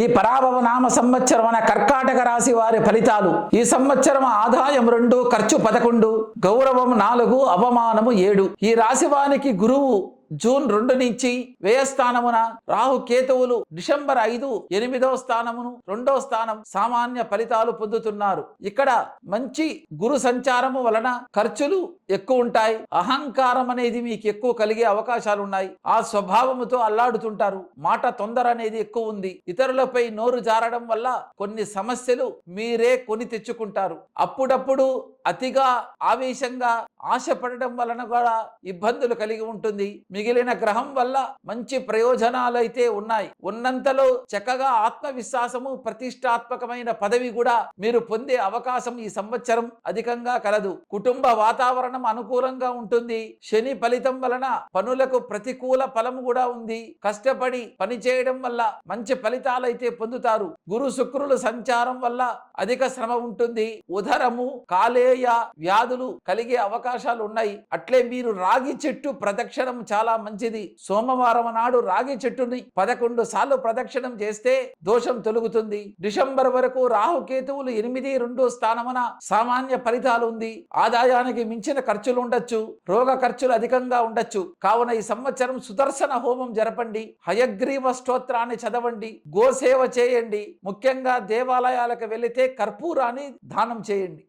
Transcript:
ఈ పరాభవ నామ సంవత్సరం అనే కర్కాటక రాశి వారి ఫలితాలు. ఈ సంవత్సరం ఆదాయం 2, ఖర్చు 11, గౌరవం 4, అవమానము 7. ఈ రాశి వారికి గురువు జూన్ 2 నుంచి వ్యయస్థానమున, రాహు కేతువులు డిసెంబర్ 5, 8వ స్థానమును 2వ స్థానం సామాన్య ఫలితాలు పొందుతున్నారు. ఇక్కడ మంచి గురు సంచారము వలన ఖర్చులు ఎక్కువ ఉంటాయి. అహంకారం అనేది మీకు ఎక్కువ కలిగే అవకాశాలు ఉన్నాయి. ఆ స్వభావముతో అల్లాడుతుంటారు. మాట తొందర అనేది ఎక్కువ ఉంది. ఇతరులపై నోరు జారడం వల్ల కొన్ని సమస్యలు మీరే కొని తెచ్చుకుంటారు. అప్పుడప్పుడు అతిగా ఆవేశంగా ఆశపడడం వలన కూడా ఇబ్బందులు కలిగి ఉంటుంది. మిగిలిన గ్రహం వల్ల మంచి ప్రయోజనాలు అయితే ఉన్నాయి. ఉన్నంతలో చక్కగా ఆత్మవిశ్వాసము, ప్రతిష్టాత్మకమైన పదవి కూడా మీరు పొందే అవకాశం ఈ సంవత్సరం అధికంగా కలదు. కుటుంబ వాతావరణం అనుకూలంగా ఉంటుంది. శని ఫలితం వలన పనులకు ప్రతికూల ఫలము కూడా ఉంది. కష్టపడి పని చేయడం వల్ల మంచి ఫలితాలు అయితే పొందుతారు. గురు శుక్రులు సంచారం వల్ల అధిక శ్రమ ఉంటుంది. ఉదరము, కాలేయ వ్యాధులు కలిగే అవకాశాలు ఉన్నాయి. అట్లే మీరు రాగి చెట్టు ప్రదక్షిణం చాలా మంచిది. సోమవారం నాడు రాగి చెట్టుని 11 సార్లు ప్రదక్షిణం చేస్తే దోషం తొలగుతుంది. డిసెంబర్ వరకు రాహుకేతువులు 8, 2 స్థానమున సామాన్య ఫలితాలు ఉంది. ఆదాయానికి మించిన ఖర్చులు ఉండొచ్చు. రోగ ఖర్చులు అధికంగా ఉండొచ్చు. కావున ఈ సంవత్సరం సుదర్శన హోమం జరపండి. హయగ్రీవ స్తోత్రాన్ని చదవండి. గోసేవ చేయండి. ముఖ్యంగా దేవాలయాలకు వెళితే కర్పూరాన్ని దానం చేయండి.